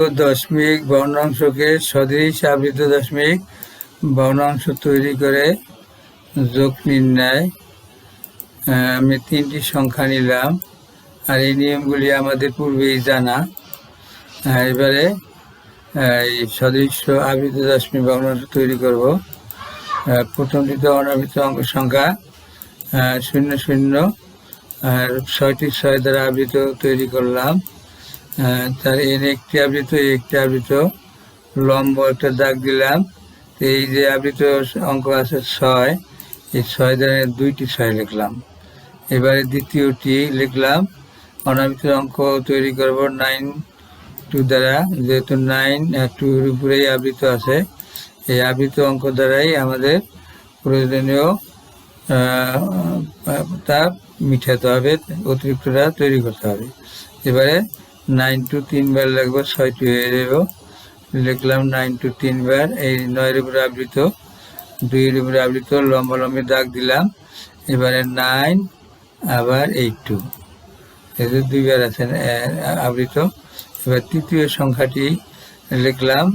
দশমিক ভগ্নাংশকে সদৃশ আবৃত দশমিক ভগ্নাংশ তৈরি করে যোগ নির্ণয়। আমি তিনটি সংখ্যা নিলাম, আর এই নিয়মগুলি আমাদের পূর্বেই জানা। এবারে এই সদৃশ্য আবৃত দশমিক ভগ্নাংশ তৈরি করব। প্রথমটিতে অনাবৃত অঙ্ক সংখ্যা 0 0 আর 6টি 6 দ্বারা আবৃত তৈরি করলাম। তার এর একটি আবৃত একটি আবৃত লম্ব একটা দাগ দিলাম। এই যে আবৃত অঙ্ক আছে 6, এই 6 দ্বারা 2টি 6 লিখলাম। এবারে দ্বিতীয়টি লিখলাম, অনাবৃত অঙ্ক তৈরি করব 9 2 দ্বারা, যেহেতু 9 2-এর উপরেই আবৃত আছে। এই আবৃত অঙ্ক দ্বারাই আমাদের প্রয়োজনীয় তা মিটাতে হবে, অতিরিক্তটা তৈরি করতে হবে। এবারে 9 2 3 বার লিখবো, 6টি হয়ে যাব। লিখলাম 9 2 3 বার। এই 9-এর উপরে আবৃত, 2-এর উপরে আবৃত লম্বালম্বি দাগ দিলাম। এবারে 9 আবার 8 2, এদের 2 বার আছে আবৃত। এবার তৃতীয় সংখ্যাটি লিখলাম,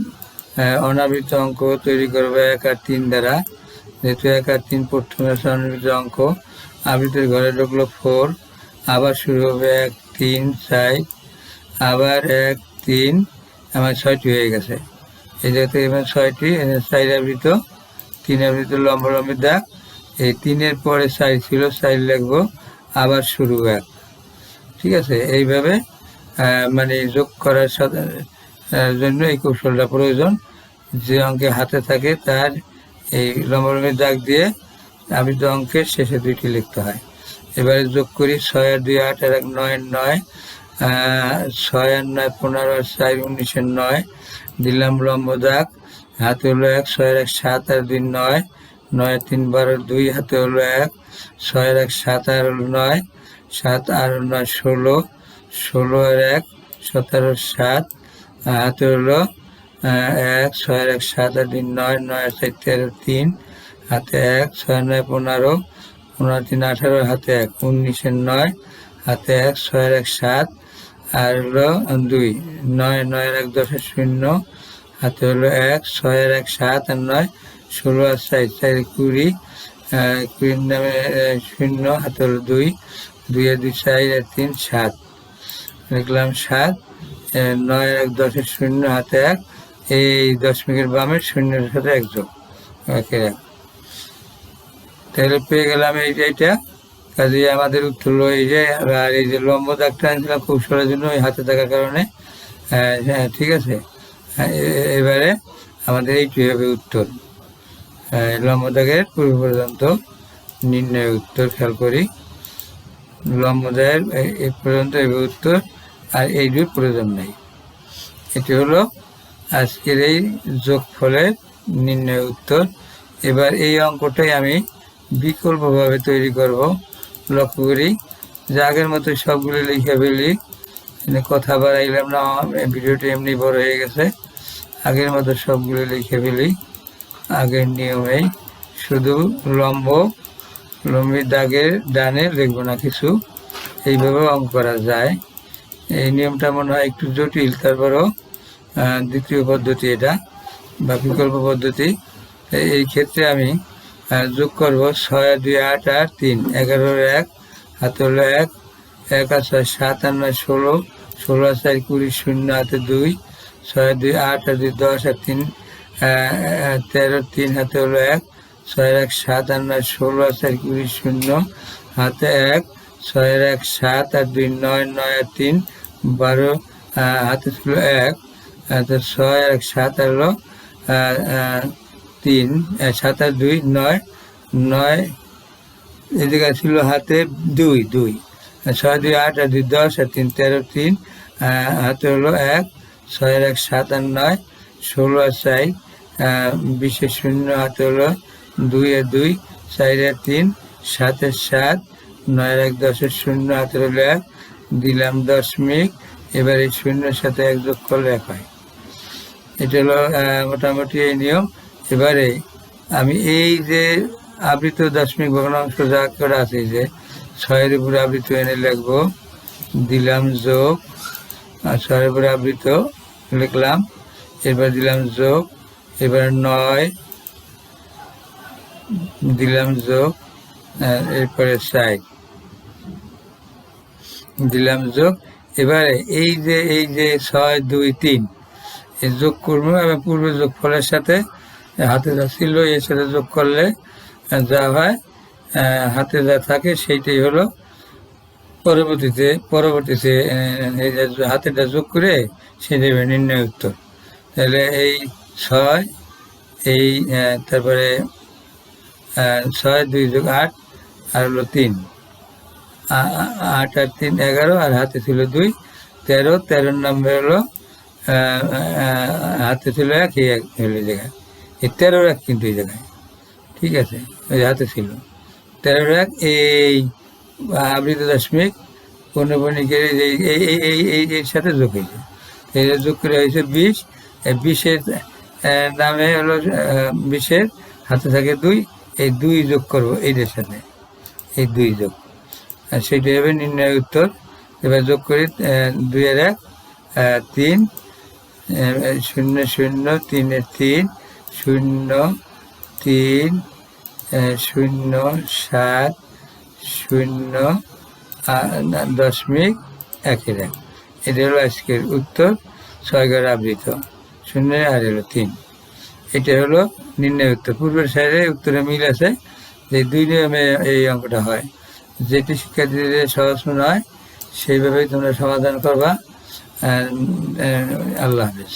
অনাবৃত অঙ্ক তৈরি করবো 1 আর 3 দ্বারা। যেহেতু 1 আর 3 প্রথমে আছে অনাবৃত অঙ্ক, আবৃতের ঘরে ঢুকলো 4, আবার শুরু হবে 1 3 4, আবার 1 3, আমার 6টি হয়ে গেছে। এই যাতে এবার 6টি 4 আবৃত, 3 আবৃত লম্বালম্বি দাগ। এই 3-এর পরে 4 ছিল, 4 লিখবো, আবার শুরু 1। ঠিক আছে, এইভাবে মানে যোগ করার জন্য এই কৌশলটা প্রয়োজন। যে অঙ্কে হাতে থাকে তার এই লম্বালম্বি দাগ দিয়ে আবৃত অঙ্কের শেষে 2টি লিখতে হয়। এবারে যোগ করি, 6 আর 2 8 আর 1 9 9, 6 আর 9 15 আর 4 19 9, দিলাম লম্ব দাগ, হাতে হলো 1, 6 আর 1 7 আর 2 9, 9 আর 3 12 2, হাতে হলো 1, 6 আর 1 7 আর 9, 7 আর 9 16, 16 আর 1 17 7, হাতে হলো 1, 6 আর 1 7 আর 2 9, 9 আর 4 13 3, হাতে 1, 6 আর 9 15, 15 3 18, হাতে 1 19 9, হাতে 1, 6 আর 1 7 আর হলো 2, 9 9 আর 1 10 0, হাতে হলো 1, 6 আর 1 7 আর 9 16 আর 4 4 20, 20 নামে 0, হাতে হলো 2, 2 আর 2 4 আর 3 7, লিখলাম 7, 9 আর 1 10 0, হাতে 1, এই দশমিকের বামের 0-এর সাথে 1 যোগ, তাহলে পেয়ে গেলাম এইটা। কাজে আমাদের উত্তর হলো এই যে। আর এই যে লম্ব দাগটা আনছিলাম কৌশলের জন্য ওই হাতে থাকার কারণে। ঠিক আছে, এবারে আমাদের এইটি হবে উত্তর। লম্ব দাগের পূর্ব পর্যন্ত নির্ণয় উত্তর। খেয়াল করি, লম্ব দাগের এই পর্যন্ত হবে উত্তর, আর এইটির প্রয়োজন নেই। এটি হলো আজকের এই যোগফলের নির্ণয় উত্তর। এবার এই অঙ্কটাই আমি বিকল্পভাবে তৈরি করব। লক্ষ্য করি যে আগের মতো সবগুলো লিখে ফেলি, কথা বাড়াইলাম না, ভিডিওটি এমনি বড় হয়ে গেছে। আগের মতো সবগুলো লিখে ফেলি আগের নিয়মেই, শুধু লম্বি দাগের ডানে লিখবো না কিছু। এইভাবে অঙ্ক করা যায়। এই নিয়মটা মনে হয় একটু জটিল, তারপরও দ্বিতীয় পদ্ধতি এটা, বা বিকল্প পদ্ধতি। এই ক্ষেত্রে আমি যোগ করব 6 আর 2 8 আর 3 11 আর 1, হাতে হলো 1, 1 আর 6 7 আর 9 16, 16 আর 4 20 0, হাতে 2, 6 আর 2 8 আর 2 10 আর 3 13 3, হাতে হলো 1, 6 আর 1 7 আর 9 16 আর 4 20 0, হাতে 1, 6 আর 1 7 আর 2 9 9 আর 3 12, হাতে ছিল 1, 6 আর 1 7 আর হলো 3, 7 আর 2 9 9, এদিকে ছিল হাতে 2 2, 6 2 8 আর 2 10 আর 3 13 3, হাতে হলো 1, 6 আর 1 7 আর 9 16 আর 4 20 0, হাতে হলো 2 আর 2 4 আর 3 7 আর 7 9 আর 1 10 0, হাতে হলো 1, দিলাম দশমিক। এবার এই 0-এর সাথে 1 যোগ করলে 1 হয়। এটা হলো মোটামুটি এই নিয়ম। এবারে আমি এই যে আবৃত দশমিক ভগ্নাংশ যা করা আছে, যে 6-এর উপরে আবৃত এনে লিখবো, দিলাম যোগ, আর 6-এর উপরে আবৃত লিখলাম, এবার দিলাম যোগ, এবার 9 দিলাম যোগ, এরপরে 4 দিলাম যোগ। এবারে এই যে 6 2 3 এই যোগ করবো এবং পূর্বে যোগফলের সাথে হাতে যা ছিল এর সাথে যোগ করলে যা হয়, হাতে যা থাকে সেইটাই হলো পরবর্তীতে এই যে হাতেটা যোগ করে সেটাই নির্ণয় উত্তর। তাহলে এই 6 এই তারপরে 6 2 যোগ 8 আর হলো 3, 8 আর 3 11, আর হাতে ছিল 2 13, 13 নম্বর হলো হাতে ছিল 1, এই 1 হলো জায়গায়, এই 13 1 কিন্তু এই জায়গায়, ঠিক আছে, ওই হাতে ছিল 13 1, এই আবৃত দশমিক পৌনঃপুনিকের এর সাথে যোগ হয়েছে, এই যোগ করে হয়েছে 20। 20-এর নামে হলো 20-এর হাতে থাকে 2, এই 2 যোগ করবো এইটার সাথে, এই 2 যোগ, আর সেইটাই হবে নির্ণয় উত্তর। এবার যোগ করি 2 আর 1 3, 0 0 3 এর 3 0 3 0 7 0 .1 এটা হলো আজকের উত্তর, 6 ঘর আবৃত 0 আর হলো 3, এটা হলো নির্ণয় উত্তর। পূর্বের সাইডে উত্তরে মিল আছে, যে 2 নিয়মে এই অঙ্কটা হয়, যেটি শিক্ষার্থীদের সহজ মনে হয় সেইভাবেই তোমরা সমাধান করবা। আল্লাহ হাফেজ।